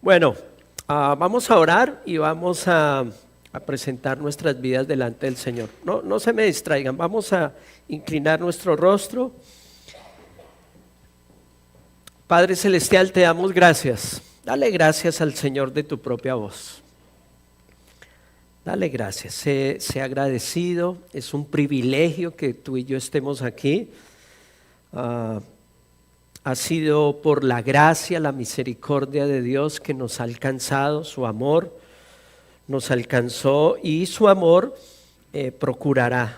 Bueno, vamos a orar y vamos a presentar nuestras vidas delante del Señor. No se me distraigan, vamos a inclinar nuestro rostro. Padre Celestial, te damos gracias. Dale gracias al Señor de tu propia voz. Dale gracias, sé agradecido. Es un privilegio que tú y yo estemos aquí. Ha sido por la gracia, la misericordia de Dios que nos ha alcanzado, su amor nos alcanzó y su amor procurará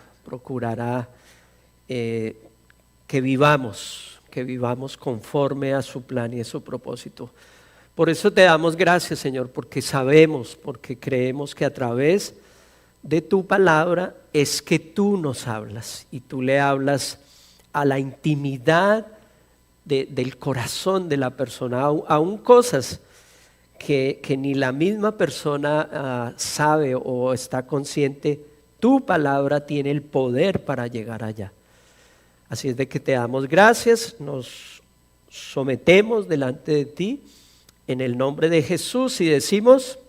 que vivamos conforme a su plan y a su propósito. Por eso te damos gracias, Señor, porque sabemos, porque creemos que a través de tu palabra es que tú nos hablas y tú le hablas a la intimidad del corazón de la persona, aún cosas que ni la misma persona sabe o está consciente. Tu palabra tiene el poder para llegar allá. Así es de que te damos gracias, nos sometemos delante de ti en el nombre de Jesús y decimos,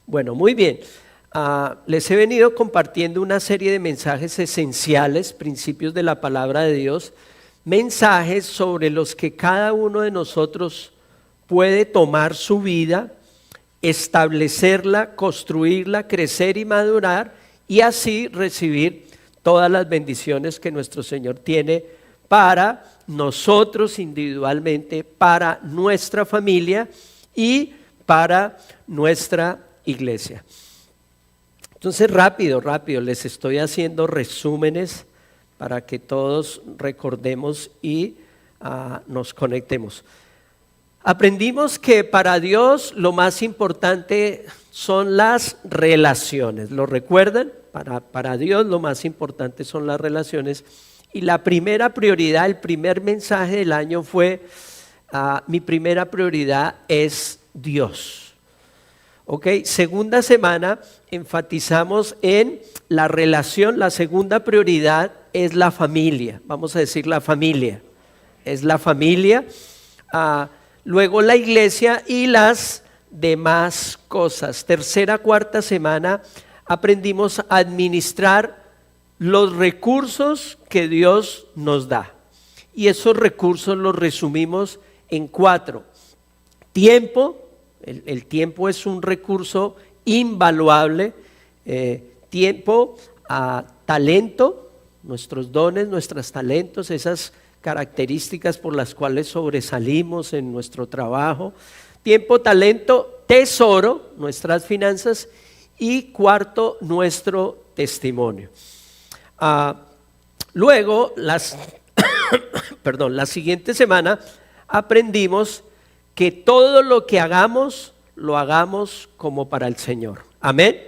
bueno, muy bien. Les he venido compartiendo una serie de mensajes esenciales, principios de la palabra de Dios, mensajes sobre los que cada uno de nosotros puede tomar su vida, establecerla, construirla, crecer y madurar y así recibir todas las bendiciones que nuestro Señor tiene para nosotros individualmente, para nuestra familia y para nuestra iglesia. Entonces rápido, les estoy haciendo resúmenes para que todos recordemos y nos conectemos. Aprendimos que para Dios lo más importante son las relaciones. ¿Lo recuerdan? Para Dios lo más importante son las relaciones. Y la primera prioridad, el primer mensaje del año fue, mi primera prioridad es Dios. ¿Ok? Segunda semana enfatizamos en la relación, la segunda prioridad es la familia. Vamos a decir la familia. Es la familia. Luego la iglesia y las demás cosas. Tercera, cuarta semana aprendimos a administrar los recursos que Dios nos da. Y esos recursos los resumimos en 4. Tiempo, el tiempo es un recurso invaluable. Tiempo, talento, nuestros dones, nuestros talentos, esas características por las cuales sobresalimos en nuestro trabajo. Tiempo, talento, tesoro, nuestras finanzas y 4, nuestro testimonio. Luego, la siguiente semana aprendimos que todo lo que hagamos, lo hagamos como para el Señor. Amén.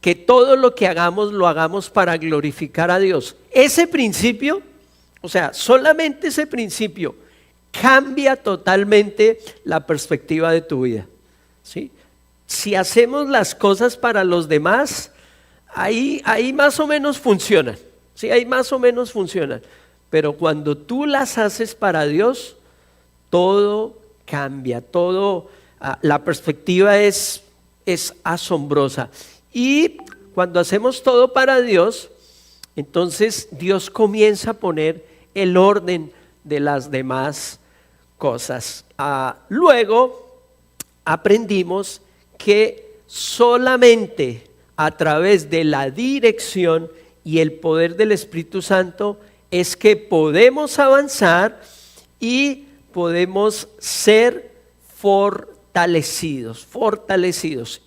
Que todo lo que hagamos, lo hagamos para glorificar a Dios. Ese principio, o sea, solamente ese principio cambia totalmente la perspectiva de tu vida, ¿sí? Si hacemos las cosas para los demás, ahí más o menos funcionan, ¿sí? Ahí más o menos funcionan. Pero cuando tú las haces para Dios, todo cambia, la perspectiva es asombrosa. Y cuando hacemos todo para Dios, entonces Dios comienza a poner el orden de las demás cosas. Luego aprendimos que solamente a través de la dirección y el poder del Espíritu Santo es que podemos avanzar y podemos ser fortalecidos.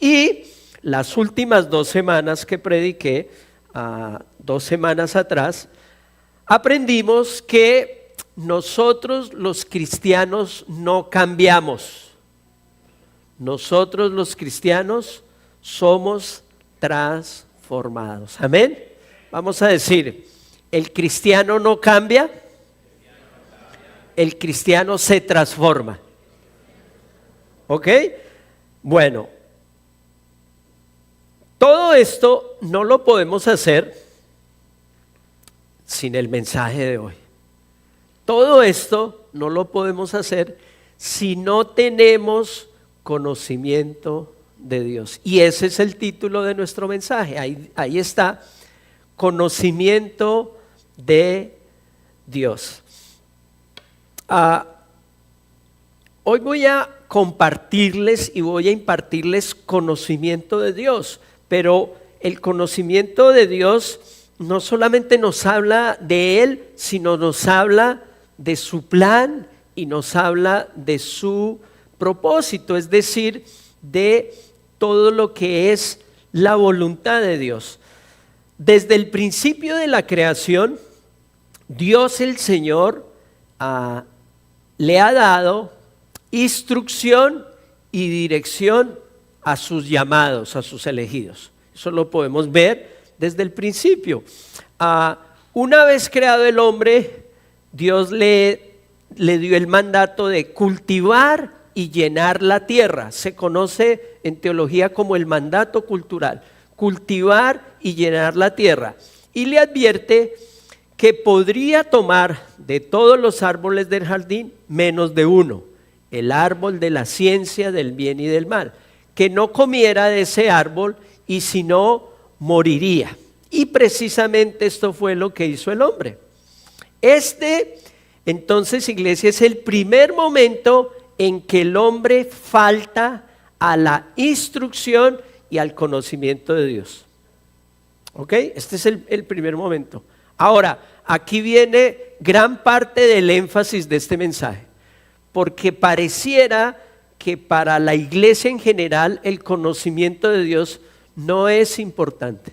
Y las últimas 2 semanas que prediqué, 2 semanas atrás, aprendimos que nosotros los cristianos no cambiamos. Nosotros los cristianos somos transformados. Amén. Vamos a decir, el cristiano no cambia, el cristiano se transforma. ¿Ok? Bueno, todo esto no lo podemos hacer sin el mensaje de hoy. Todo esto no lo podemos hacer si no tenemos conocimiento de Dios. Y ese es el título de nuestro mensaje. Ahí está, conocimiento de Dios. Hoy voy a compartirles y voy a impartirles conocimiento de Dios, pero el conocimiento de Dios no solamente nos habla de Él, sino nos habla de su plan y nos habla de su propósito, es decir, de todo lo que es la voluntad de Dios. Desde el principio de la creación, Dios el Señor le ha dado instrucción y dirección a sus llamados, a sus elegidos. Eso lo podemos ver desde el principio. Una vez creado el hombre, Dios le dio el mandato de cultivar y llenar la tierra. Se conoce en teología como el mandato cultural, cultivar y llenar la tierra. Y le advierte que podría tomar de todos los árboles del jardín menos de uno, el árbol de la ciencia del bien y del mal, que no comiera de ese árbol y si no moriría. Y precisamente esto fue lo que hizo el hombre. Entonces, iglesia, es el primer momento en que el hombre falta a la instrucción y al conocimiento de Dios. ¿Ok? Este es el primer momento. Ahora, aquí viene gran parte del énfasis de este mensaje, porque pareciera que para la iglesia en general el conocimiento de Dios no es importante.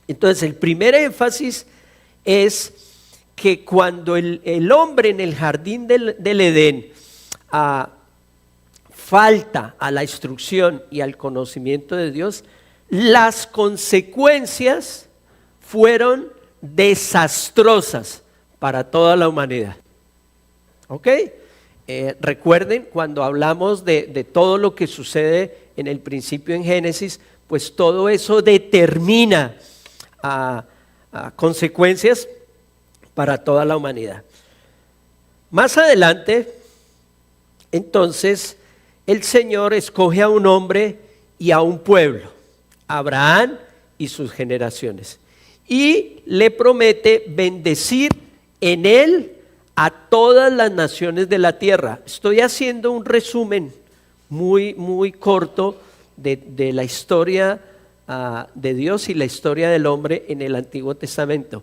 Entonces, el primer énfasis es que cuando el hombre en el jardín del Edén falta a la instrucción y al conocimiento de Dios, las consecuencias fueron desastrosas para toda la humanidad. ¿Ok? Recuerden cuando hablamos de todo lo que sucede en el principio en Génesis, pues todo eso determina consecuencias para toda la humanidad. Más adelante, entonces, el Señor escoge a un hombre y a un pueblo, Abraham y sus generaciones, y le promete bendecir en él a todas las naciones de la tierra. Estoy haciendo un resumen muy, muy corto de la historia de Dios y la historia del hombre en el Antiguo Testamento.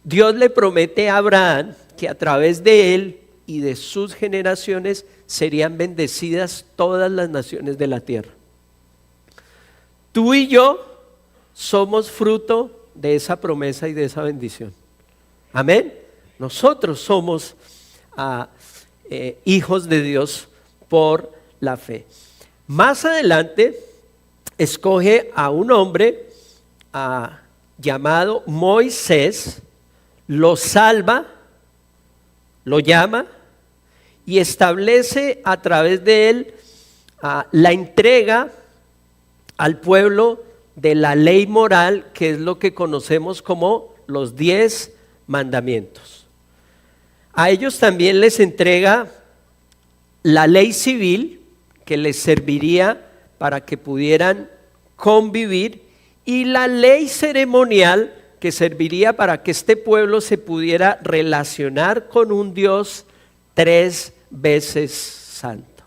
Dios le promete a Abraham que a través de él y de sus generaciones serían bendecidas todas las naciones de la tierra. Tú y yo somos fruto de esa promesa y de esa bendición. Amén. Nosotros somos hijos de Dios por la fe. Más adelante escoge a un hombre llamado Moisés, lo salva, lo llama y establece a través de él la entrega al pueblo de la ley moral, que es lo que conocemos como los 10 mandamientos. A ellos también les entrega la ley civil, que les serviría para que pudieran convivir, y la ley ceremonial, que serviría para que este pueblo se pudiera relacionar con un Dios 3 veces santo,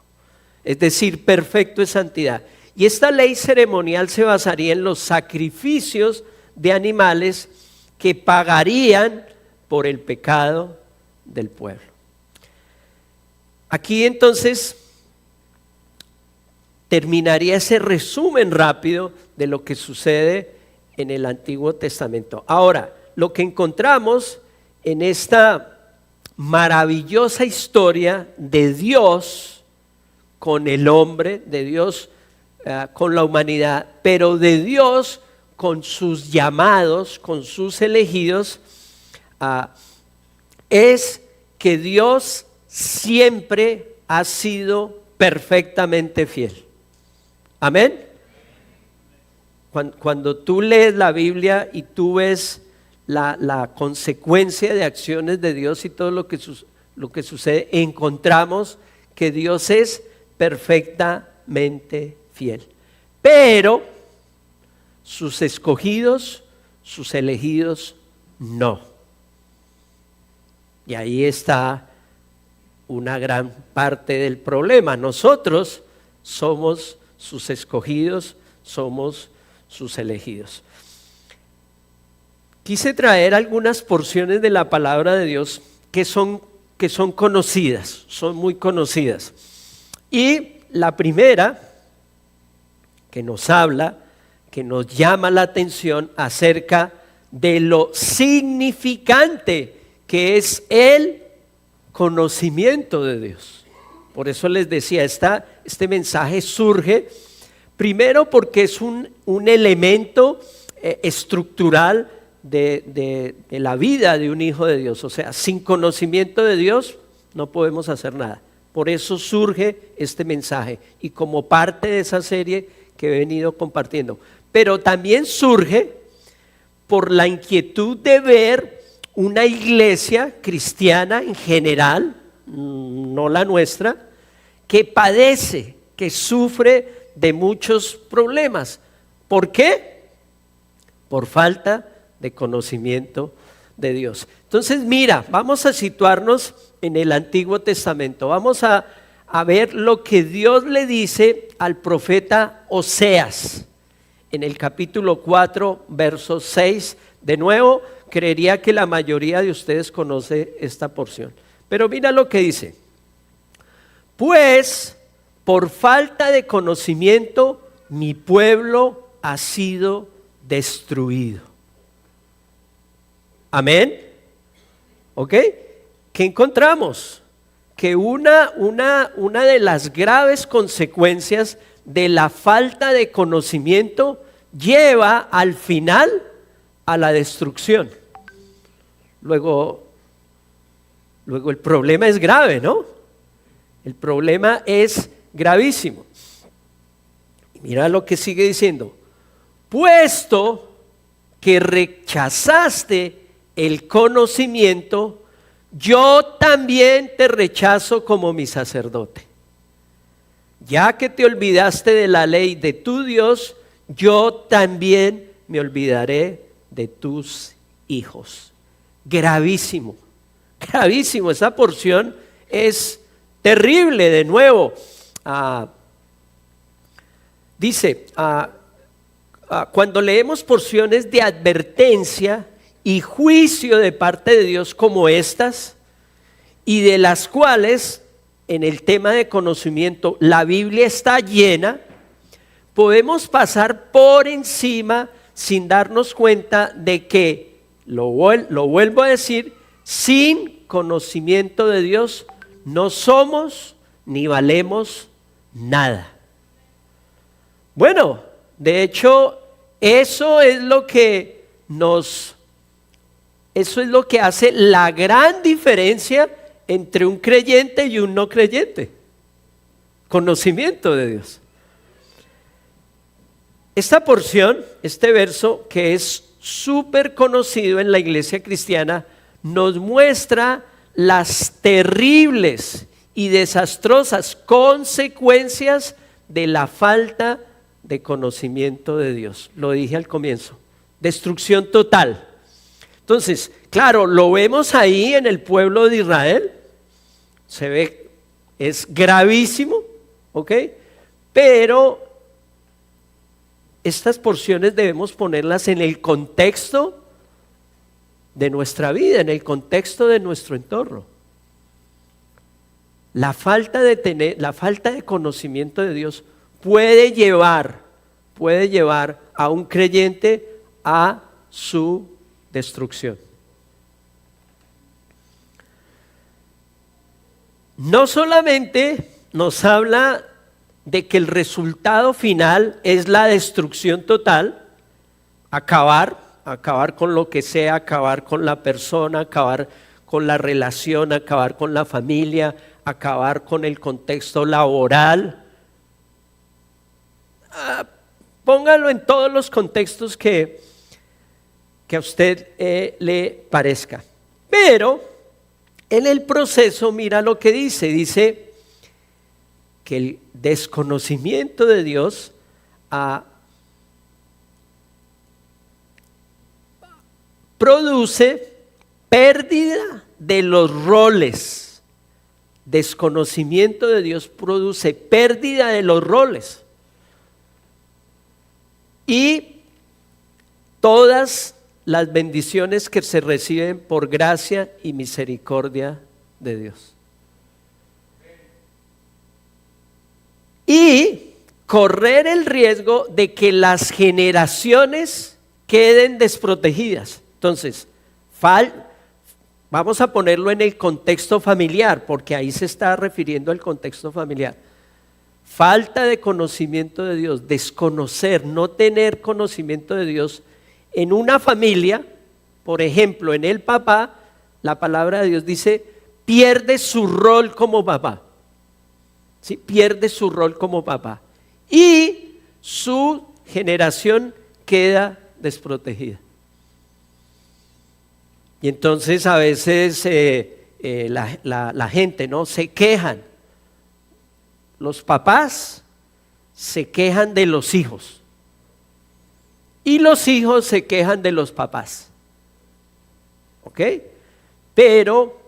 es decir, perfecto en santidad. Y esta ley ceremonial se basaría en los sacrificios de animales que pagarían por el pecado del pueblo. Aquí entonces terminaría ese resumen rápido de lo que sucede en el Antiguo Testamento. Ahora, lo que encontramos en esta maravillosa historia de Dios con el hombre, de Dios con la humanidad, pero de Dios con sus llamados, con sus elegidos, es que Dios siempre ha sido perfectamente fiel. Amén. Cuando tú lees la Biblia y tú ves la consecuencia de acciones de Dios y todo lo que sucede, encontramos que Dios es perfectamente fiel. Pero sus escogidos, sus elegidos, no. Y ahí está una gran parte del problema. Nosotros somos sus escogidos, somos sus elegidos. Quise traer algunas porciones de la palabra de Dios que son conocidas, son muy conocidas. Y la primera que nos habla, que nos llama la atención acerca de lo significante que es el conocimiento de Dios. Por eso les decía, este mensaje surge primero porque es un elemento estructural de la vida de un hijo de Dios. O sea, sin conocimiento de Dios no podemos hacer nada. Por eso surge este mensaje y como parte de esa serie que he venido compartiendo. Pero también surge por la inquietud de ver una iglesia cristiana en general, no la nuestra, que padece, que sufre de muchos problemas. ¿Por qué? Por falta de conocimiento de Dios. Entonces, mira, vamos a situarnos en el Antiguo Testamento. Vamos a ver lo que Dios le dice al profeta Oseas en el capítulo 4, verso 6. De nuevo, creería que la mayoría de ustedes conoce esta porción. Pero mira lo que dice. Pues por falta de conocimiento mi pueblo ha sido destruido. Amén. ¿Ok? ¿Qué encontramos? Que una de las graves consecuencias de la falta de conocimiento lleva al final a la destrucción. Luego el problema es grave, ¿no? El problema es gravísimo. Mira lo que sigue diciendo. Puesto que rechazaste el conocimiento, yo también te rechazo como mi sacerdote. Ya que te olvidaste de la ley de tu Dios, yo también me olvidaré de tus hijos. Gravísimo, gravísimo. Esa porción es terrible. De nuevo, dice, cuando leemos porciones de advertencia y juicio de parte de Dios como estas, y de las cuales en el tema de conocimiento la Biblia está llena, podemos pasar por encima sin darnos cuenta de que, lo vuelvo a decir, sin conocimiento de Dios no somos ni valemos nada. Bueno, de hecho, eso es lo que hace la gran diferencia entre un creyente y un no creyente. Conocimiento de Dios. Esta porción, este verso que es súper conocido en la iglesia cristiana, nos muestra las terribles y desastrosas consecuencias de la falta de conocimiento de Dios. Lo dije al comienzo, destrucción total. Entonces, claro, lo vemos ahí en el pueblo de Israel, se ve, es gravísimo, ¿ok? Pero estas porciones debemos ponerlas en el contexto de nuestra vida, en el contexto de nuestro entorno. La falta de conocimiento de Dios puede llevar a un creyente a su destrucción. No solamente nos habla de que el resultado final es la destrucción total, acabar con lo que sea, acabar con la persona, acabar con la relación, acabar con la familia, acabar con el contexto laboral. Póngalo en todos los contextos que a usted le parezca. Pero en el proceso, mira lo que dice que el desconocimiento de Dios produce pérdida de los roles. Desconocimiento de Dios produce pérdida de los roles. Y todas las bendiciones que se reciben por gracia y misericordia de Dios. Y correr el riesgo de que las generaciones queden desprotegidas. Entonces, vamos a ponerlo en el contexto familiar, porque ahí se está refiriendo al contexto familiar. Falta de conocimiento de Dios, desconocer, no tener conocimiento de Dios en una familia, por ejemplo, en el papá, la palabra de Dios dice, pierde su rol como papá. ¿Sí? Pierde su rol como papá. Y su generación queda desprotegida. Y entonces a veces la gente, ¿no?, se quejan. Los papás se quejan de los hijos. Y los hijos se quejan de los papás. ¿Ok? Pero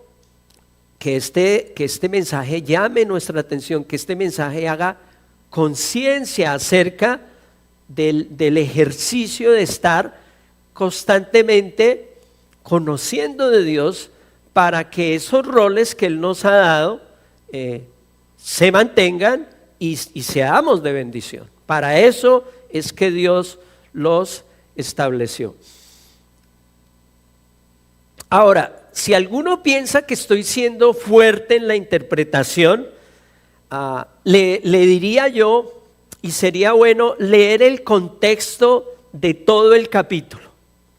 que este mensaje llame nuestra atención, que este mensaje haga conciencia acerca del ejercicio de estar constantemente conociendo de Dios para que esos roles que Él nos ha dado se mantengan y seamos de bendición. Para eso es que Dios los estableció. Ahora, si alguno piensa que estoy siendo fuerte en la interpretación, le diría yo, y sería bueno leer el contexto de todo el capítulo.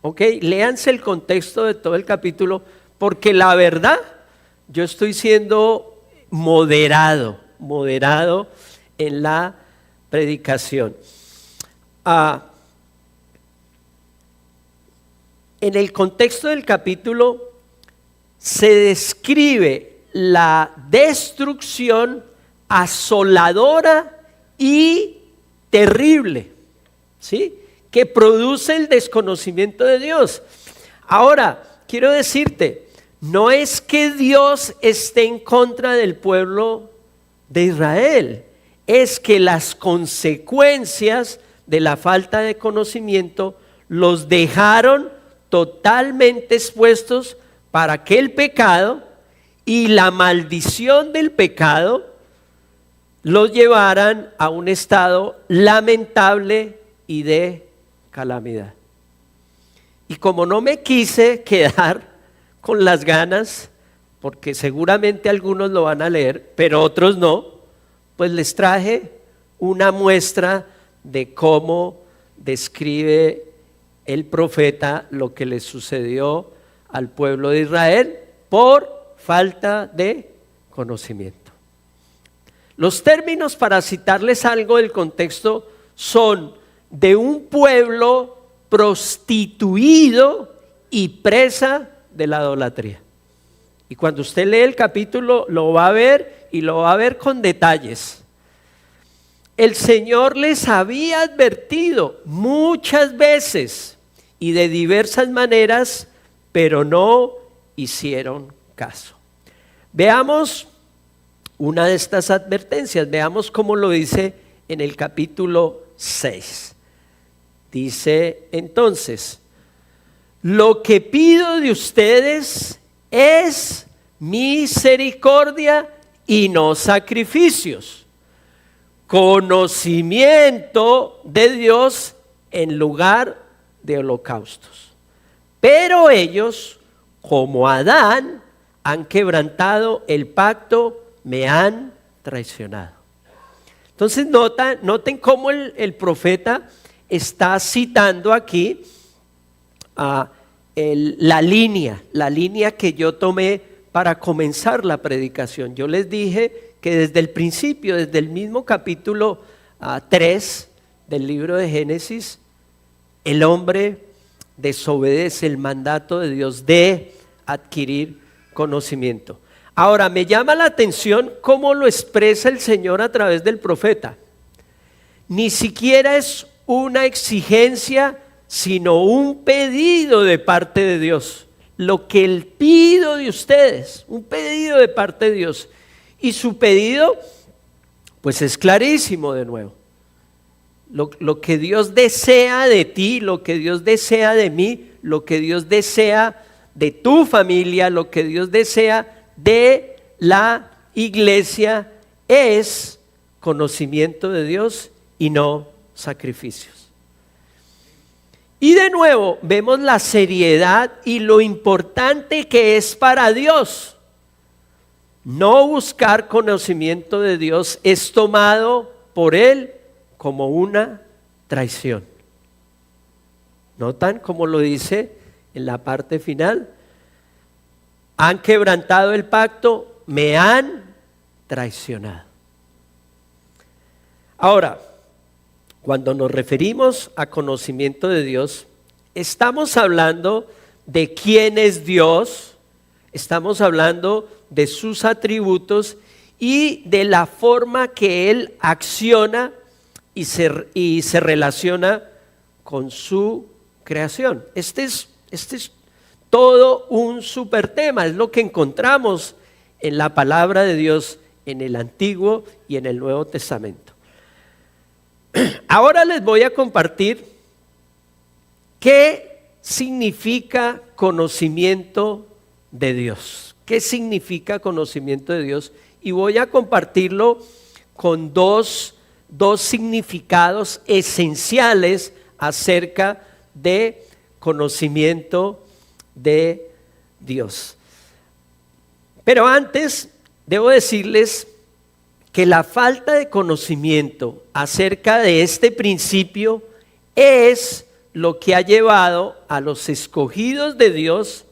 ¿Ok? Léanse el contexto de todo el capítulo, porque la verdad, yo estoy siendo moderado en la predicación. En el contexto del capítulo se describe la destrucción asoladora y terrible, ¿sí?, que produce el desconocimiento de Dios. Ahora, quiero decirte, no es que Dios esté en contra del pueblo de Israel, es que las consecuencias de la falta de conocimiento los dejaron totalmente expuestos para que el pecado y la maldición del pecado los llevaran a un estado lamentable y de calamidad. Y como no me quise quedar con las ganas, porque seguramente algunos lo van a leer, pero otros no, pues les traje una muestra de cómo describe el profeta lo que le sucedió al pueblo de Israel por falta de conocimiento. Los términos, para citarles algo del contexto, son de un pueblo prostituido y presa de la idolatría. Y cuando usted lee el capítulo lo va a ver, y lo va a ver con detalles. El Señor les había advertido muchas veces y de diversas maneras, pero no hicieron caso. Veamos una de estas advertencias, veamos cómo lo dice en el capítulo 6. Dice entonces: lo que pido de ustedes es misericordia y no sacrificios, conocimiento de Dios en lugar de holocaustos. Pero ellos, como Adán, han quebrantado el pacto, me han traicionado. Entonces noten cómo el profeta está citando aquí la línea que yo tomé para comenzar la predicación. Yo les dije que desde el principio, desde el mismo capítulo 3 del libro de Génesis, el hombre desobedece el mandato de Dios de adquirir conocimiento. Ahora, me llama la atención cómo lo expresa el Señor a través del profeta. Ni siquiera es una exigencia, sino un pedido de parte de Dios. Lo que Él pido de ustedes, un pedido de parte de Dios. Y su pedido, pues es clarísimo de nuevo. Lo que Dios desea de ti, lo que Dios desea de mí, lo que Dios desea de tu familia, lo que Dios desea de la iglesia es conocimiento de Dios y no sacrificios. Y de nuevo vemos la seriedad y lo importante que es para Dios. No buscar conocimiento de Dios es tomado por Él como una traición. ¿Notan cómo lo dice en la parte final? Han quebrantado el pacto, me han traicionado. Ahora, cuando nos referimos a conocimiento de Dios, estamos hablando de quién es Dios, estamos hablando de sus atributos y de la forma que Él acciona y se relaciona con su creación. Este es todo un super tema, es lo que encontramos en la palabra de Dios en el Antiguo y en el Nuevo Testamento. Ahora les voy a compartir qué significa conocimiento de Dios. ¿Qué significa conocimiento de Dios? Y voy a compartirlo con dos significados esenciales acerca de conocimiento de Dios. Pero antes debo decirles que la falta de conocimiento acerca de este principio es lo que ha llevado a los escogidos de Dios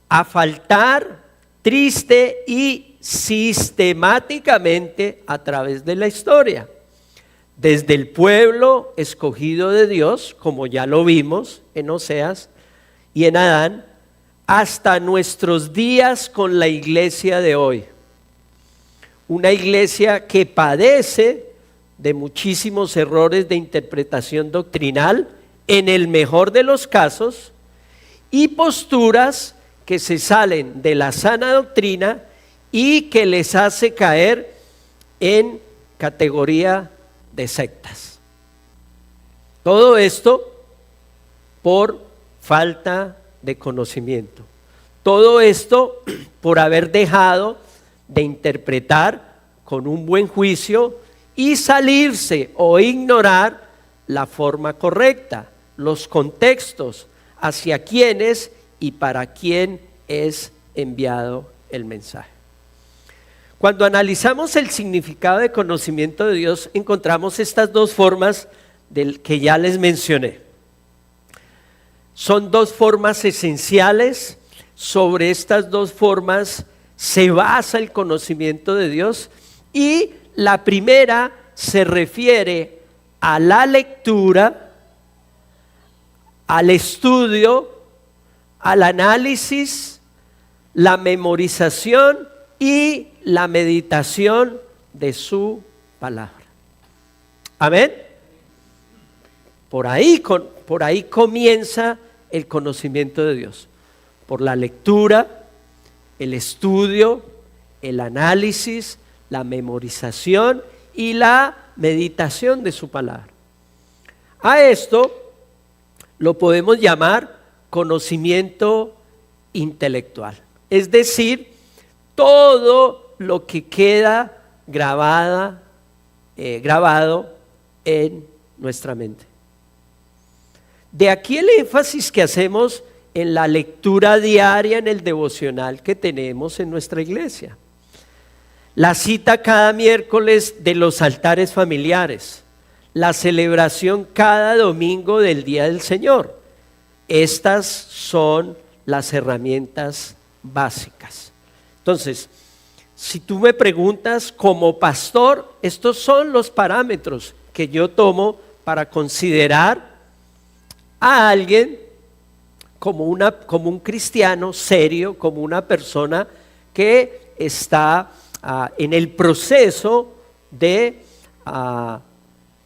a faltar triste y sistemáticamente a través de la historia. Desde el pueblo escogido de Dios, como ya lo vimos en Oseas y en Adán, hasta nuestros días con la iglesia de hoy. Una iglesia que padece de muchísimos errores de interpretación doctrinal, en el mejor de los casos, y posturas que se salen de la sana doctrina y que les hace caer en categoría de sectas. Todo esto por falta de conocimiento. Todo esto por haber dejado de interpretar con un buen juicio y salirse o ignorar la forma correcta, los contextos, hacia quiénes y para quién es enviado el mensaje. Cuando analizamos el significado de conocimiento de Dios, encontramos estas dos formas del que ya les mencioné. Son dos formas esenciales. Sobre estas dos formas se basa el conocimiento de Dios, y la primera se refiere a la lectura, al estudio, al análisis, la memorización y la meditación de su palabra. Amén. Por ahí comienza el conocimiento de Dios. Por la lectura, el estudio, el análisis, la memorización y la meditación de su palabra. A esto lo podemos llamar conocimiento intelectual. Es decir, todo lo que queda grabado en nuestra mente. De aquí el énfasis que hacemos en la lectura diaria, en el devocional que tenemos en nuestra iglesia. La cita cada miércoles de los altares familiares. La celebración cada domingo del Día del Señor. Estas son las herramientas básicas. Entonces, si tú me preguntas como pastor, estos son los parámetros que yo tomo para considerar a alguien como un cristiano serio, como una persona que está en el proceso de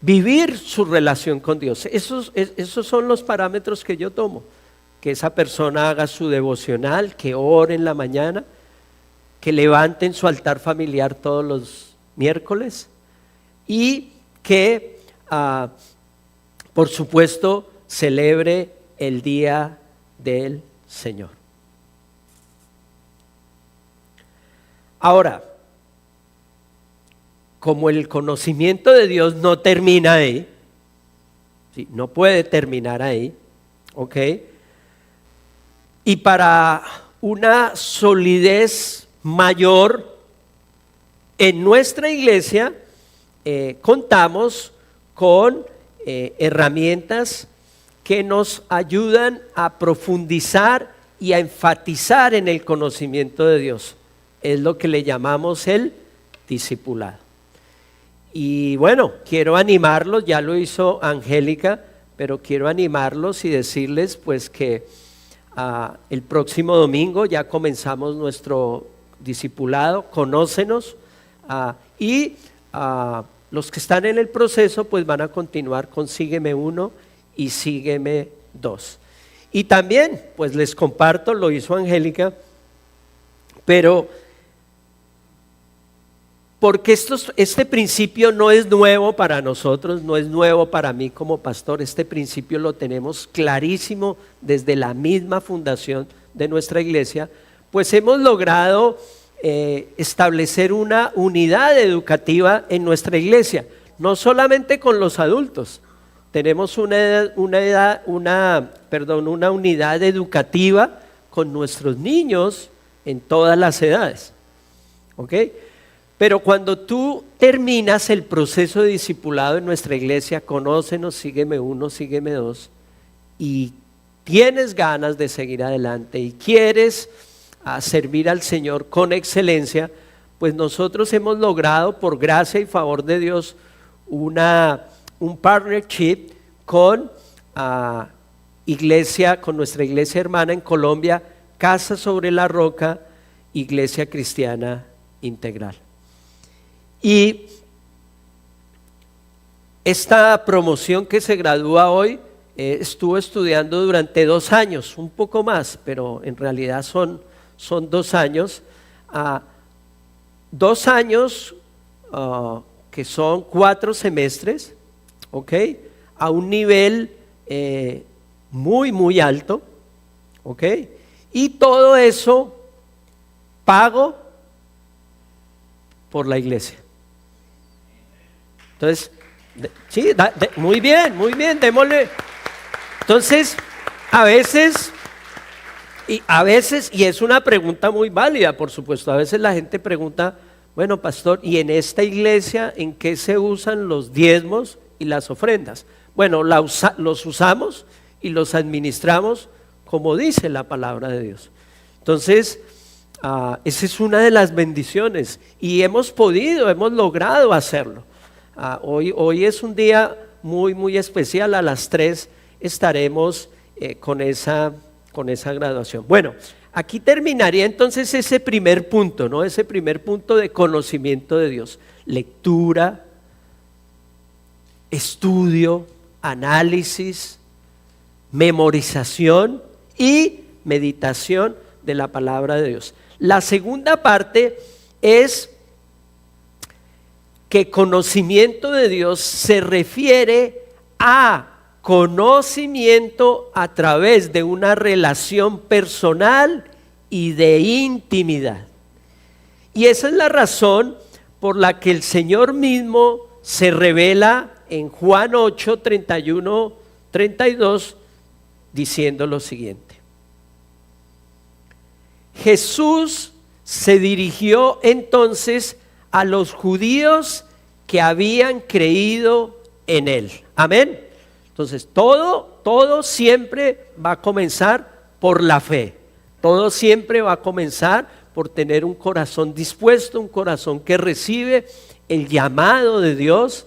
vivir su relación con Dios. Esos son los parámetros que yo tomo. Que esa persona haga su devocional, que ore en la mañana, que levanten su altar familiar todos los miércoles y que, por supuesto, celebre el día del Señor. Ahora, como el conocimiento de Dios no termina ahí, ¿sí? No puede terminar ahí, ¿ok? Y para una solidez mayor en nuestra iglesia, contamos con herramientas que nos ayudan a profundizar y a enfatizar en el conocimiento de Dios. Es lo que le llamamos el discipulado. Y bueno, quiero animarlos, ya lo hizo Angélica, pero quiero animarlos y decirles pues que el próximo domingo ya comenzamos nuestro discipulado, conócenos, y los que están en el proceso pues van a continuar con Sígueme 1 y Sígueme 2. Y también pues les comparto, lo hizo Angélica, pero porque este principio no es nuevo para nosotros, no es nuevo para mí como pastor. Este principio lo tenemos clarísimo desde la misma fundación de nuestra iglesia, pues hemos logrado establecer una unidad educativa en nuestra iglesia, no solamente con los adultos. Tenemos una unidad educativa con nuestros niños en todas las edades, ¿ok? Pero cuando tú terminas el proceso de discipulado en nuestra iglesia, conócenos, Sígueme 1, Sígueme 2, y tienes ganas de seguir adelante y quieres servir al Señor con excelencia, pues nosotros hemos logrado, por gracia y favor de Dios, un partnership con con nuestra iglesia hermana en Colombia, Casa sobre la Roca, Iglesia Cristiana Integral. Y esta promoción que se gradúa hoy estuvo estudiando durante 2 años, un poco más, pero en realidad son 2 años. 2 años que son 4 semestres, ¿ok? A un nivel muy, muy alto, ¿ok? Y todo eso pago por la iglesia. Entonces, sí, muy bien, démosle. Entonces, a veces, y es una pregunta muy válida, por supuesto, a veces la gente pregunta, bueno, pastor, ¿y en esta iglesia en qué se usan los diezmos y las ofrendas? Bueno, los usamos y los administramos como dice la palabra de Dios. Entonces, esa es una de las bendiciones y hemos logrado hacerlo. Hoy es un día muy, muy especial. A las 3 estaremos con esa graduación. Bueno, aquí terminaría entonces ese primer punto, ¿no? Ese primer punto de conocimiento de Dios. Lectura, estudio, análisis, memorización y meditación de la palabra de Dios. La segunda parte es que conocimiento de Dios se refiere a conocimiento a través de una relación personal y de intimidad. Y esa es la razón por la que el Señor mismo se revela en Juan 8, 31, 32, diciendo lo siguiente. Jesús se dirigió entonces a los judíos que habían creído en él. Amén. Entonces todo siempre va a comenzar por la fe. Todo siempre va a comenzar por tener un corazón dispuesto, un corazón que recibe el llamado de Dios,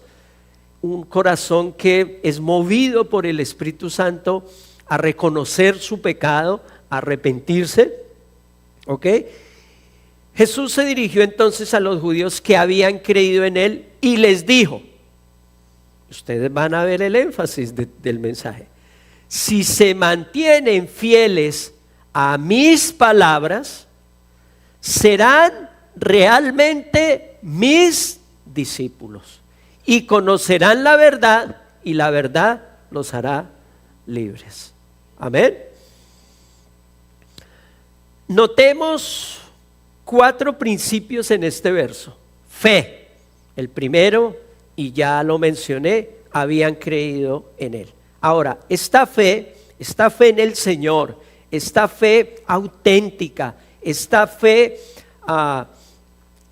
un corazón que es movido por el Espíritu Santo a reconocer su pecado, a arrepentirse, ¿ok? Jesús se dirigió entonces a los judíos que habían creído en Él y les dijo, ustedes van a ver el énfasis del mensaje, si se mantienen fieles a mis palabras, serán realmente mis discípulos y conocerán la verdad y la verdad los hará libres. Amén. Notemos 4 principios en este verso. Fe, el primero, y ya lo mencioné, habían creído en Él. Ahora, esta fe en el Señor, esta fe auténtica, esta fe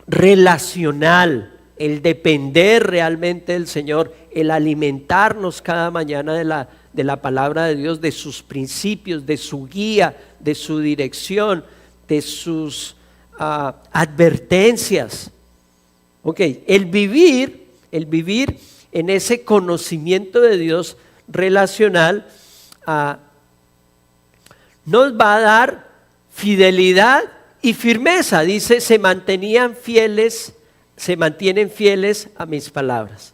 relacional, el depender realmente del Señor, el alimentarnos cada mañana de la palabra de Dios, de sus principios, de su guía, de su dirección, de sus advertencias. Ok, el vivir en ese conocimiento de Dios relacional nos va a dar fidelidad y firmeza. Dice, se mantienen fieles a mis palabras.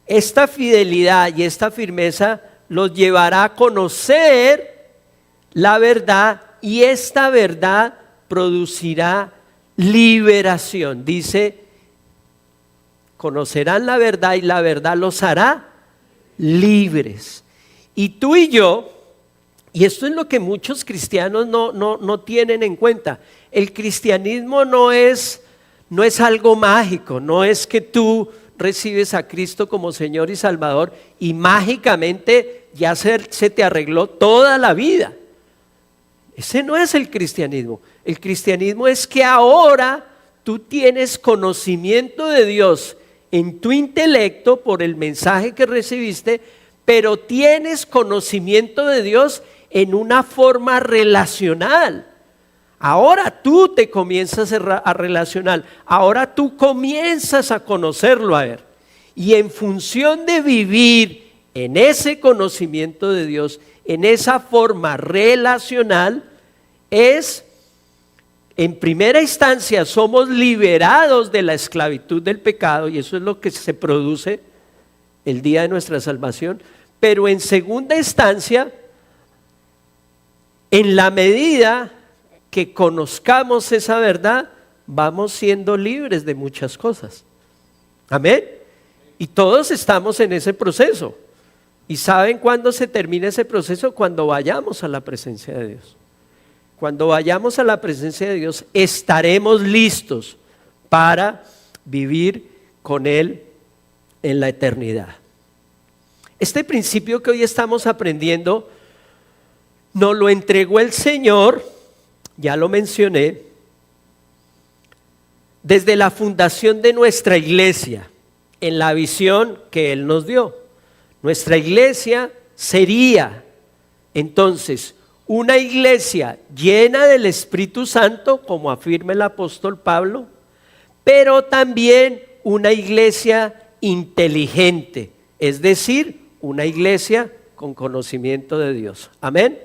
Esta fidelidad y esta firmeza los llevará a conocer la verdad, y esta verdad producirá liberación. Dice, conocerán la verdad y la verdad los hará libres. Y tú y yo, y esto es lo que muchos cristianos no tienen en cuenta, el cristianismo no es algo mágico, no es que tú recibes a Cristo como Señor y Salvador y mágicamente ya se te arregló toda la vida. Ese no es el cristianismo. El cristianismo es que ahora tú tienes conocimiento de Dios en tu intelecto por el mensaje que recibiste, pero tienes conocimiento de Dios en una forma relacional. Ahora tú te comienzas a relacionar, ahora tú comienzas a conocerlo a Él. Y en función de vivir en ese conocimiento de Dios, en esa forma relacional, en primera instancia somos liberados de la esclavitud del pecado, y eso es lo que se produce el día de nuestra salvación. Pero en segunda instancia, en la medida que conozcamos esa verdad, vamos siendo libres de muchas cosas. Amén. Y todos estamos en ese proceso. ¿Y saben cuándo se termina ese proceso? Cuando vayamos a la presencia de Dios. Cuando vayamos a la presencia de Dios, estaremos listos para vivir con Él en la eternidad. Este principio que hoy estamos aprendiendo nos lo entregó el Señor, ya lo mencioné, desde la fundación de nuestra iglesia, en la visión que Él nos dio. Nuestra iglesia sería entonces una iglesia llena del Espíritu Santo, como afirma el apóstol Pablo, pero también una iglesia inteligente, es decir, una iglesia con conocimiento de Dios. Amén.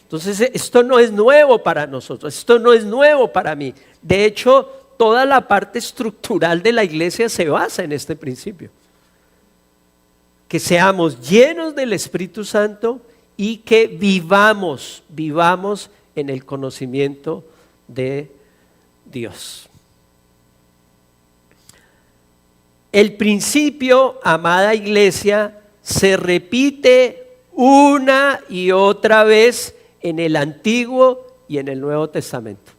Entonces esto no es nuevo para nosotros, esto no es nuevo para mí. De hecho, toda la parte estructural de la iglesia se basa en este principio. Que seamos llenos del Espíritu Santo y que vivamos en el conocimiento de Dios. El principio, amada iglesia, se repite una y otra vez en el Antiguo y en el Nuevo Testamento.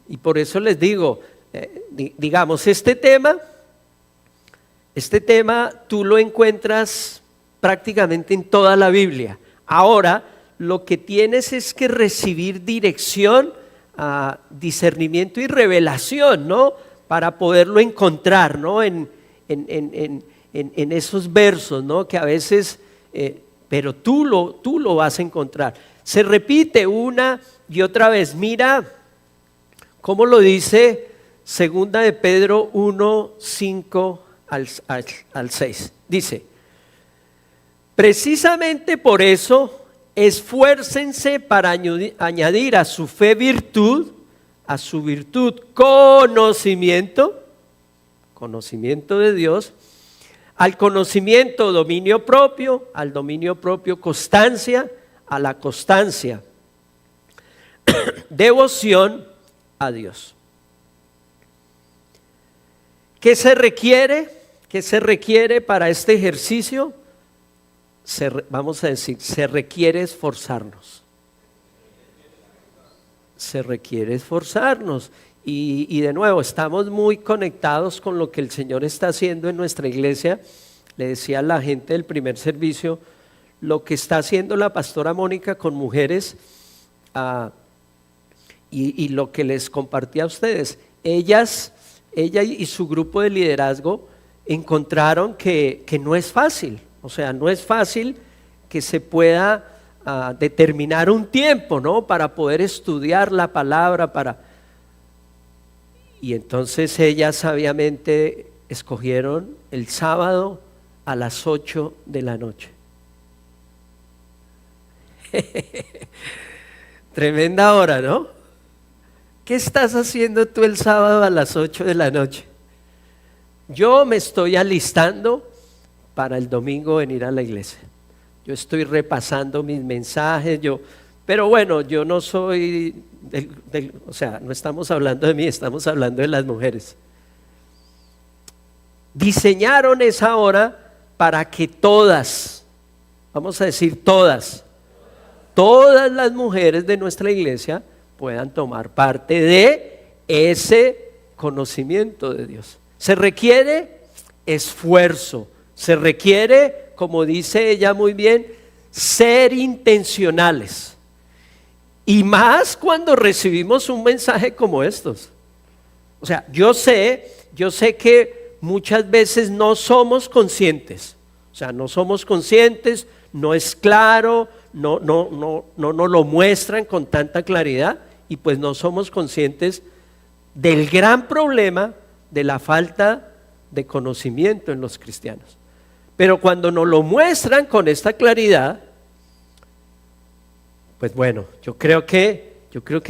Y por eso les digo, digamos, este tema tú lo encuentras prácticamente en toda la Biblia. Ahora, lo que tienes es que recibir dirección, discernimiento y revelación, ¿no? Para poderlo encontrar, ¿no? En esos versos, ¿no? Que a veces, pero tú lo vas a encontrar. Se repite una y otra vez. Mira cómo lo dice segunda de Pedro 1, 5 al 6. Dice, precisamente por eso, esfuércense para añadir a su fe virtud, a su virtud conocimiento de Dios, al conocimiento dominio propio, al dominio propio constancia, a la constancia devoción a Dios. ¿Qué se requiere? ¿Qué se requiere para este ejercicio? Vamos a decir, se requiere esforzarnos. Se requiere esforzarnos. Y de nuevo, estamos muy conectados con lo que el Señor está haciendo en nuestra iglesia. Le decía a la gente del primer servicio, lo que está haciendo la pastora Mónica con mujeres, y lo que les compartí a ustedes. Ella y su grupo de liderazgo encontraron que no es fácil. O sea, no es fácil que se pueda determinar un tiempo, ¿no? Para poder estudiar la palabra, y entonces ellas sabiamente escogieron el sábado a las 8 de la noche. Tremenda hora, ¿no? ¿Qué estás haciendo tú el sábado a las 8 de la noche? Yo me estoy alistando para el domingo venir a la iglesia. Yo estoy repasando mis mensajes, pero bueno, yo no soy, o sea, no estamos hablando de mí, estamos hablando de las mujeres. Diseñaron esa hora para que todas, vamos a decir todas las mujeres de nuestra iglesia puedan tomar parte de ese conocimiento de Dios. Se requiere esfuerzo, se requiere, como dice ella muy bien, ser intencionales. Y más cuando recibimos un mensaje como estos. O sea, yo sé que muchas veces no somos conscientes. O sea, no somos conscientes, no es claro, no nos lo muestran con tanta claridad, y pues no somos conscientes del gran problema de la falta de conocimiento en los cristianos. Pero cuando nos lo muestran con esta claridad, pues bueno, yo creo que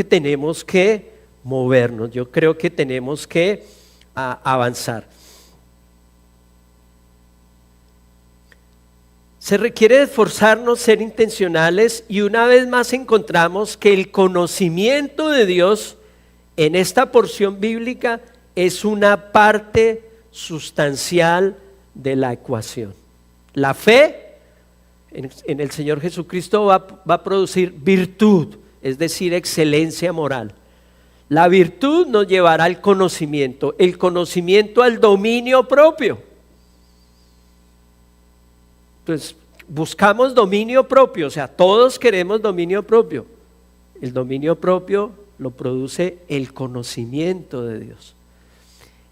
tenemos que movernos, yo creo que tenemos que avanzar. Se requiere esforzarnos, ser intencionales, y una vez más encontramos que el conocimiento de Dios en esta porción bíblica es una parte sustancial de la ecuación. La fe en el Señor Jesucristo va a producir virtud, es decir, excelencia moral. La virtud nos llevará al conocimiento, el conocimiento al dominio propio. Entonces, buscamos dominio propio, o sea, todos queremos dominio propio. El dominio propio lo produce el conocimiento de Dios.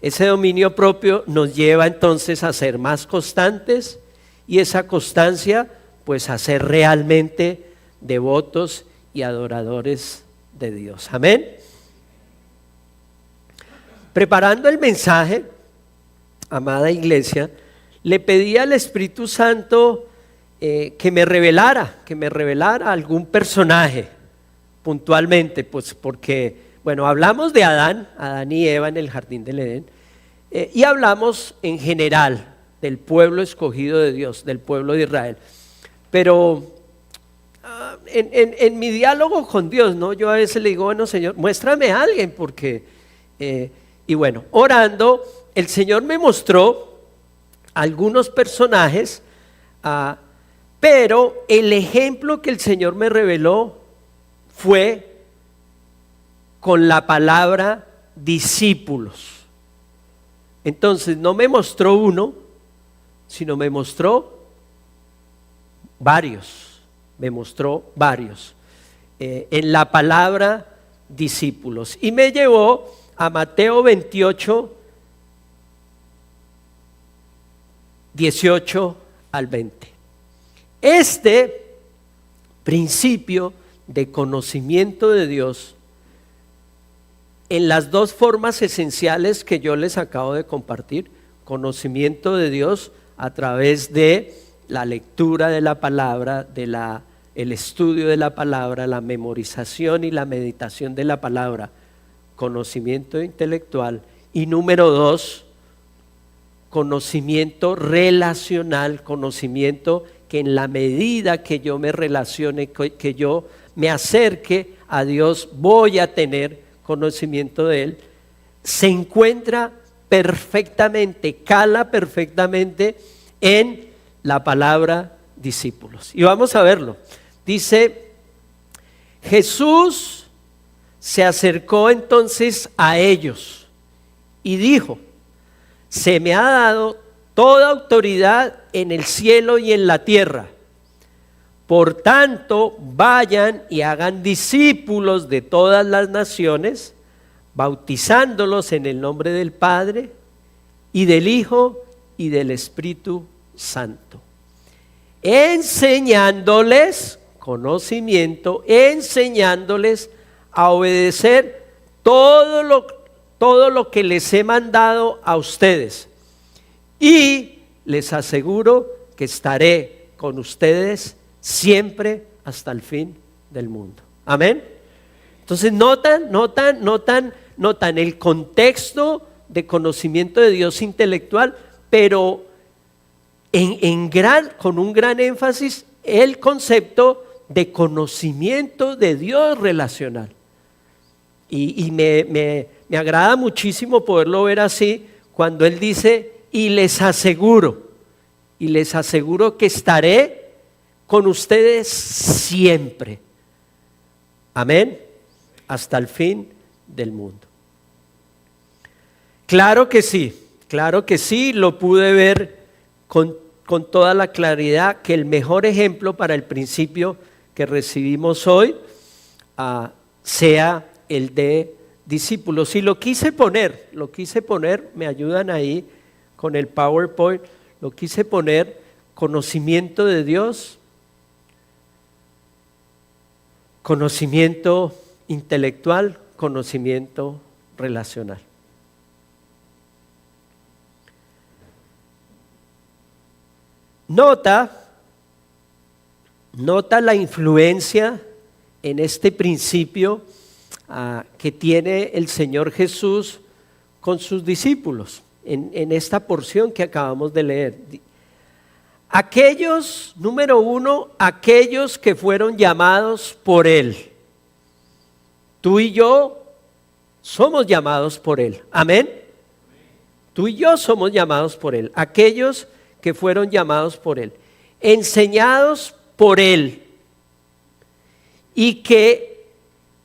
Ese dominio propio nos lleva entonces a ser más constantes, y esa constancia pues a ser realmente devotos y adoradores de Dios. Amén. Preparando el mensaje, amada iglesia, le pedí al Espíritu Santo que me revelara algún personaje puntualmente, pues porque, bueno, hablamos de Adán y Eva en el jardín del Edén, y hablamos en general del pueblo escogido de Dios, del pueblo de Israel. Pero en mi diálogo con Dios, ¿no? Yo a veces le digo, bueno, Señor, muéstrame a alguien, porque, y bueno, orando, el Señor me mostró algunos personajes, pero el ejemplo que el Señor me reveló fue con la palabra discípulos. Entonces no me mostró uno, sino me mostró varios, en la palabra discípulos. Y me llevó a Mateo 28, 18 al 20. Este principio de conocimiento de Dios, en las dos formas esenciales que yo les acabo de compartir: conocimiento de Dios a través de la lectura de la palabra, el estudio de la palabra, la memorización y la meditación de la palabra, conocimiento intelectual. Y número 2, conocimiento relacional, conocimiento que en la medida que yo me relacione, que yo me acerque a Dios, voy a tener conocimiento de Él. Se encuentra perfectamente, cala perfectamente en la palabra discípulos. Y vamos a verlo. Dice, Jesús se acercó entonces a ellos y dijo: se me ha dado toda autoridad en el cielo y en la tierra. Por tanto, vayan y hagan discípulos de todas las naciones, bautizándolos en el nombre del Padre y del Hijo y del Espíritu Santo, enseñándoles conocimiento, enseñándoles a obedecer todo lo que les he mandado a ustedes, y les aseguro que estaré con ustedes siempre hasta el fin del mundo. Amén. Entonces notan el contexto de conocimiento de Dios intelectual, pero con un gran énfasis el concepto de conocimiento de Dios relacional. Y me agrada muchísimo poderlo ver así cuando Él dice: y les aseguro que estaré con ustedes siempre. Amén. Hasta el fin del mundo. Claro que sí, lo pude ver con toda la claridad, que el mejor ejemplo para el principio que recibimos hoy sea el de discípulos. Y lo quise poner, me ayudan ahí con el PowerPoint, lo quise poner: conocimiento de Dios, conocimiento intelectual, conocimiento relacional. Nota la influencia en este principio que tiene el Señor Jesús con sus discípulos en esta porción que acabamos de leer. Aquellos, número 1, aquellos que fueron llamados por Él. Tú y yo somos llamados por Él. Amén. Tú y yo somos llamados por Él. Aquellos que fueron llamados por Él, enseñados por Él, y que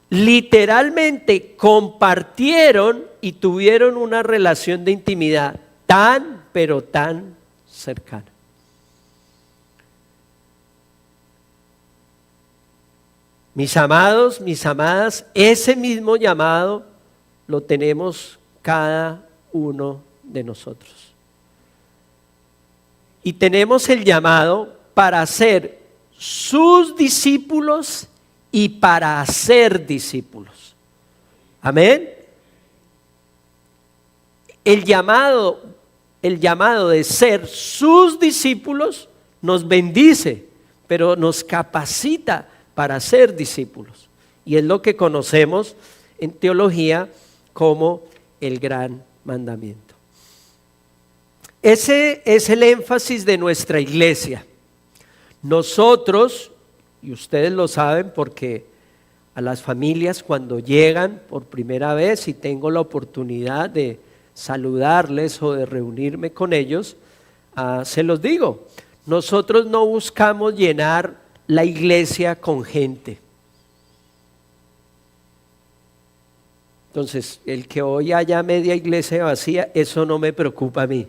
literalmente compartieron y tuvieron una relación de intimidad tan, pero tan cercana. Mis amados, mis amadas, ese mismo llamado lo tenemos cada uno de nosotros. Y tenemos el llamado para ser sus discípulos y para hacer discípulos. Amén. El llamado de ser sus discípulos nos bendice, pero nos capacita para ser discípulos. Y es lo que conocemos en teología como el gran mandamiento. Ese es el énfasis de nuestra iglesia. Nosotros, y ustedes lo saben porque a las familias cuando llegan por primera vez y tengo la oportunidad de saludarles o de reunirme con ellos, se los digo, nosotros no buscamos llenar la iglesia con gente. Entonces, el que hoy haya media iglesia vacía, eso no me preocupa a mí.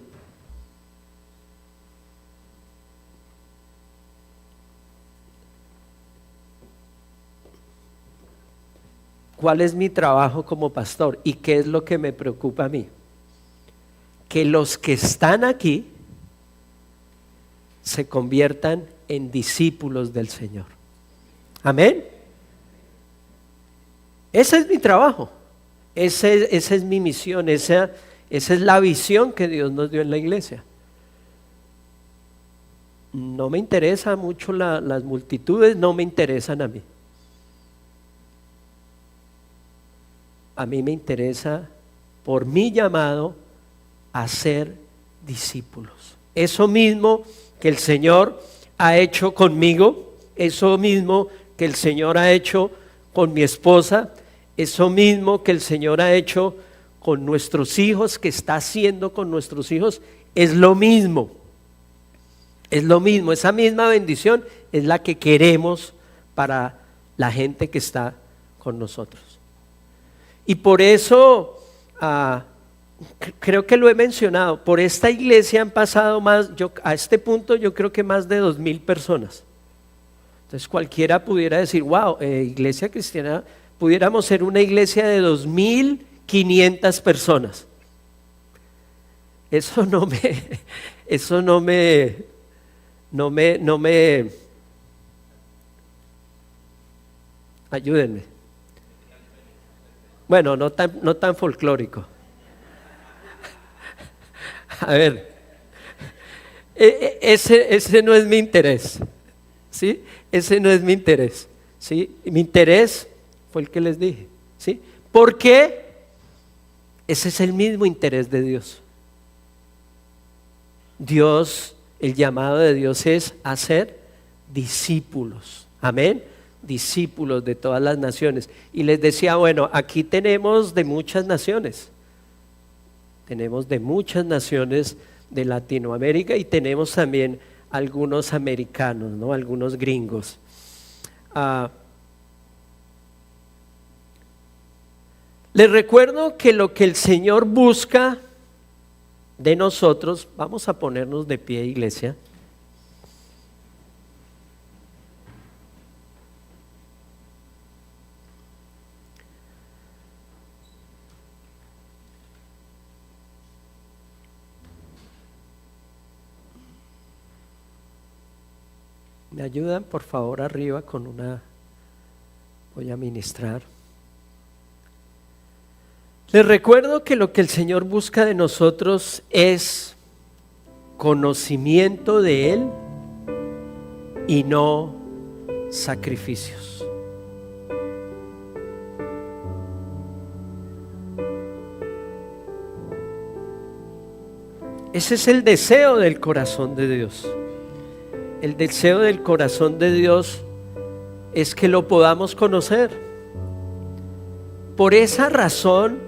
¿Cuál es mi trabajo como pastor? ¿Y qué es lo que me preocupa a mí? Que los que están aquí se conviertan en discípulos del Señor. Amén. Ese es mi trabajo. Esa es mi misión. Esa es la visión que Dios nos dio en la iglesia. No me interesa mucho las multitudes, no me interesan a mí. a mí me interesa por mi llamado a ser discípulos. Eso mismo que el Señor ha hecho conmigo, eso mismo que el Señor ha hecho con mi esposa, eso mismo que el Señor ha hecho con nuestros hijos, que está haciendo con nuestros hijos, es lo mismo. Es lo mismo, esa misma bendición es la que queremos para la gente que está con nosotros. Y por eso, creo que lo he mencionado, por esta iglesia han pasado a este punto yo creo que más de 2,000 personas. Entonces cualquiera pudiera decir, wow, iglesia cristiana, pudiéramos ser una iglesia de 2,500 personas. Eso no me, ayúdenme. Bueno, no tan folclórico. A ver, ese no es mi interés, ¿sí? Ese no es mi interés, ¿sí? Mi interés fue el que les dije, ¿sí? ¿Por qué? Ese es el mismo interés de Dios. El llamado de Dios es hacer discípulos, amén, discípulos de todas las naciones. Y les decía, bueno, aquí tenemos de muchas naciones, de Latinoamérica y tenemos también algunos americanos, ¿no? Algunos gringos. Les recuerdo que lo que el Señor busca de nosotros, vamos a ponernos de pie, iglesia. ¿Me ayudan por favor arriba con voy a ministrar? Les recuerdo que lo que el Señor busca de nosotros es conocimiento de Él y no sacrificios. Ese es el deseo del corazón de Dios. El deseo del corazón de Dios es que lo podamos conocer. Por esa razón,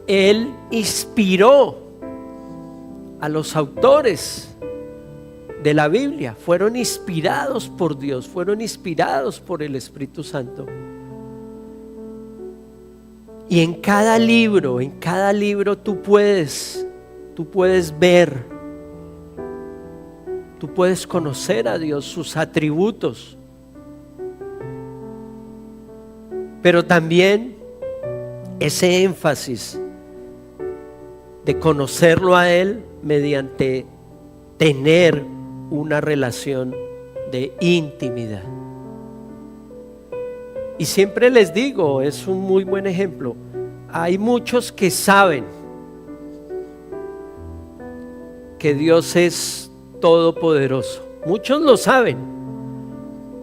Él inspiró a los autores de la Biblia, fueron inspirados por Dios, fueron inspirados por el Espíritu Santo. Y en cada libro tú puedes ver, tú puedes conocer a Dios, sus atributos, pero también ese énfasis de conocerlo a Él mediante tener una relación de intimidad. Y siempre les digo, es un muy buen ejemplo, hay muchos que saben que Dios es todopoderoso, muchos lo saben,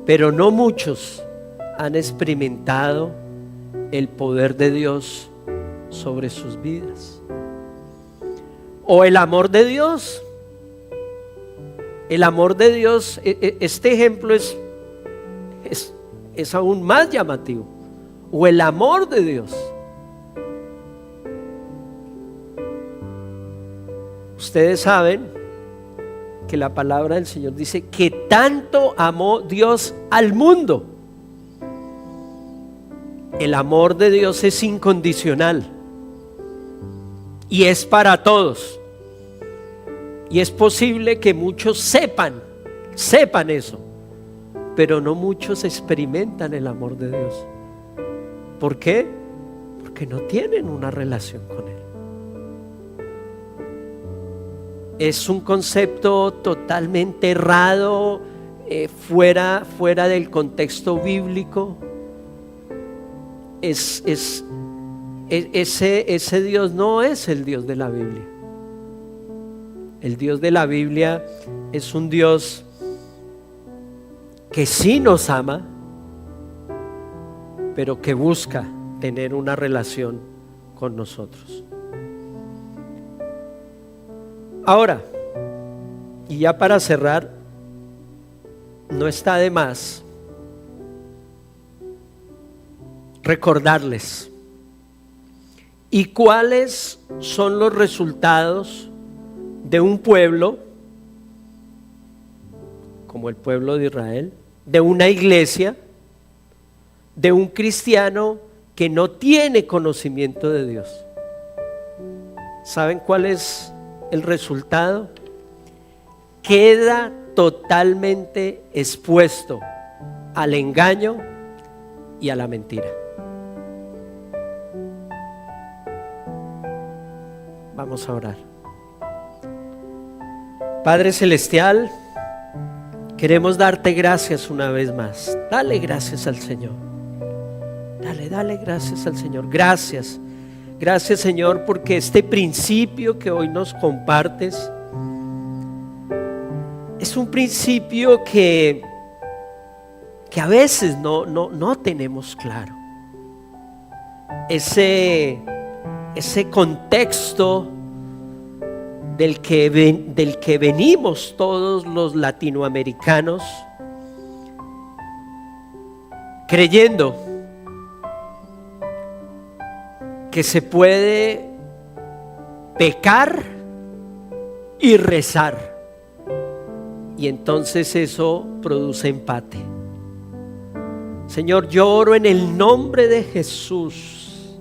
pero no muchos han experimentado el poder de Dios sobre sus vidas. O el amor de Dios. El amor de Dios, este ejemplo es aún más llamativo. O el amor de Dios. Ustedes saben que la palabra del Señor dice que tanto amó Dios al mundo. El amor de Dios es incondicional y es para todos. Y es posible que muchos sepan eso, pero no muchos experimentan el amor de Dios. ¿Por qué? Porque no tienen una relación con Él. Es un concepto totalmente errado, fuera del contexto bíblico. Ese Dios no es el Dios de la Biblia. El Dios de la Biblia es un Dios que sí nos ama, pero que busca tener una relación con nosotros. Ahora, y ya para cerrar, no está de más recordarles y cuáles son los resultados de un pueblo como el pueblo de Israel, de una iglesia, de un cristiano que no tiene conocimiento de Dios. ¿Saben cuál es el resultado? Queda totalmente expuesto al engaño y a la mentira. Vamos a orar. Padre Celestial, queremos darte gracias una vez más. Dale gracias al Señor. Dale gracias al Señor. Gracias. Gracias, Señor, porque este principio que hoy nos compartes es un principio que a veces no tenemos claro. Ese contexto del que venimos todos los latinoamericanos creyendo que se puede pecar y rezar, y entonces eso produce empate. Señor, yo oro en el nombre de Jesús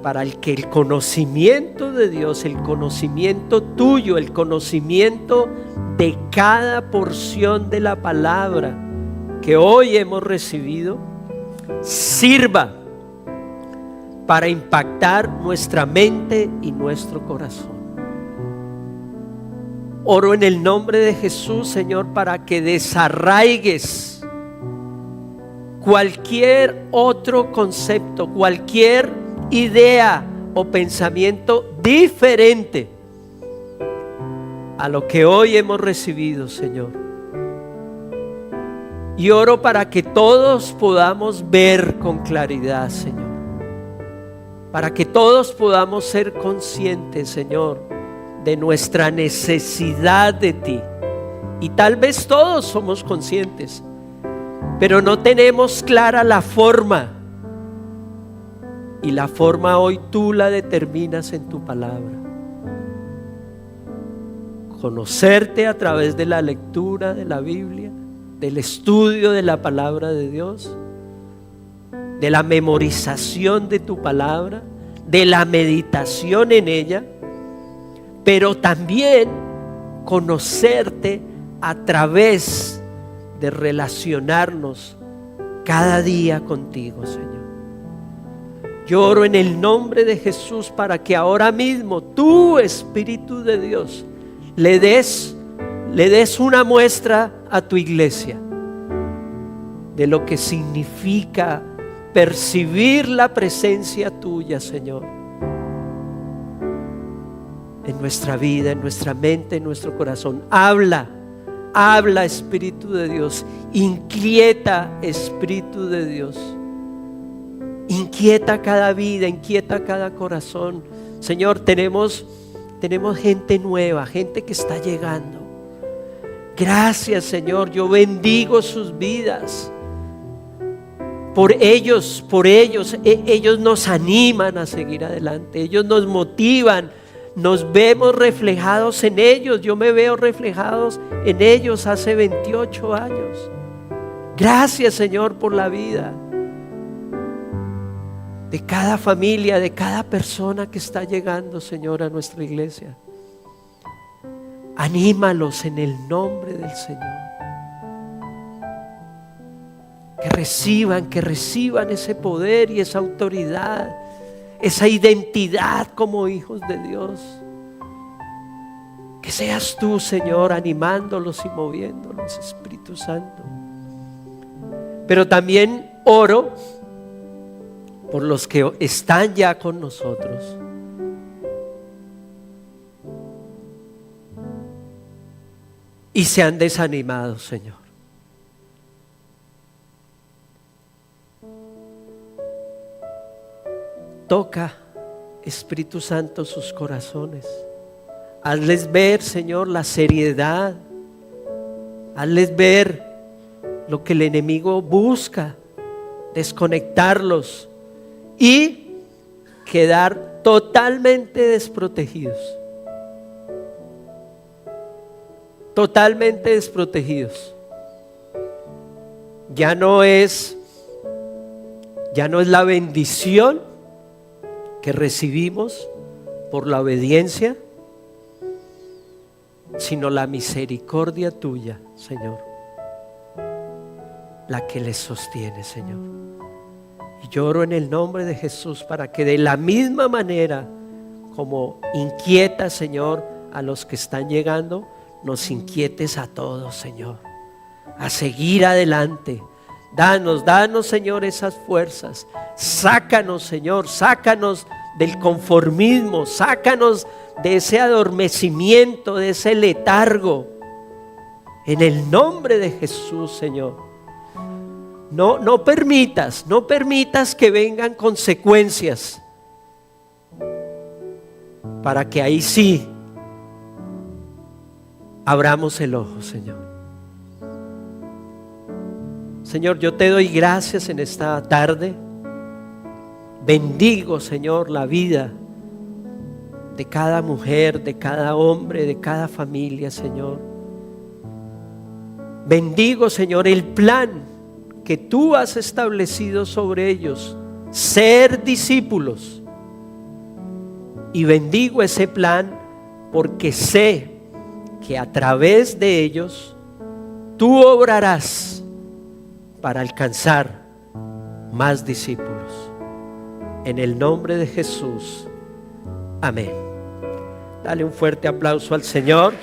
para que el conocimiento de Dios, el conocimiento tuyo, el conocimiento de cada porción de la palabra que hoy hemos recibido, sirva para impactar nuestra mente y nuestro corazón. Oro en el nombre de Jesús, Señor, para que desarraigues cualquier otro concepto, cualquier idea o pensamiento diferente a lo que hoy hemos recibido, Señor. Y oro para que todos podamos ver con claridad, Señor. Para que todos podamos ser conscientes, Señor, de nuestra necesidad de ti. Y tal vez todos somos conscientes, pero no tenemos clara la forma. Y la forma hoy tú la determinas en tu palabra. Conocerte a través de la lectura de la Biblia, del estudio de la palabra de Dios, de la memorización de tu palabra, de la meditación en ella, pero también conocerte a través de relacionarnos cada día contigo, Señor. Yo oro en el nombre de Jesús para que ahora mismo tu Espíritu de Dios le des una muestra a tu iglesia de lo que significa percibir la presencia tuya, Señor, en nuestra vida, en nuestra mente, en nuestro corazón. Habla, Espíritu de Dios. Inquieta, Espíritu de Dios. Inquieta cada vida, inquieta cada corazón. Señor, tenemos gente nueva, gente que está llegando. Gracias, Señor. Yo bendigo sus vidas. Por ellos nos animan a seguir adelante. Ellos nos motivan. Nos vemos reflejados en ellos. Yo me veo reflejados en ellos hace 28 años. Gracias, Señor, por la vida de cada familia, de cada persona que está llegando, Señor, a nuestra iglesia. Anímalos en el nombre del Señor. Que reciban ese poder y esa autoridad, esa identidad como hijos de Dios. Que seas tú, Señor, animándolos y moviéndolos, Espíritu Santo. Pero también oro por los que están ya con nosotros. Y se han desanimado, Señor. toca, Espíritu Santo, sus corazones. Hazles ver, Señor, la seriedad. Hazles ver lo que el enemigo busca, desconectarlos y quedar totalmente desprotegidos. Totalmente desprotegidos. Ya no es la bendición que recibimos por la obediencia, sino la misericordia tuya, Señor, la que les sostiene, Señor. Y yo oro en el nombre de Jesús para que de la misma manera como inquieta, Señor, a los que están llegando, nos inquietes a todos, Señor, a seguir adelante. Danos, Señor, esas fuerzas. Sácanos, Señor, sácanos del conformismo, sácanos de ese adormecimiento, de ese letargo. En el nombre de Jesús, Señor. No permitas que vengan consecuencias, para que ahí sí abramos el ojo, Señor. Señor, yo te doy gracias en esta tarde. Bendigo, Señor, la vida de cada mujer, de cada hombre, de cada familia, Señor. Bendigo, Señor, el plan que tú has establecido sobre ellos, ser discípulos. Y bendigo ese plan porque sé que a través de ellos tú obrarás para alcanzar más discípulos. En el nombre de Jesús. Amén. Dale un fuerte aplauso al Señor.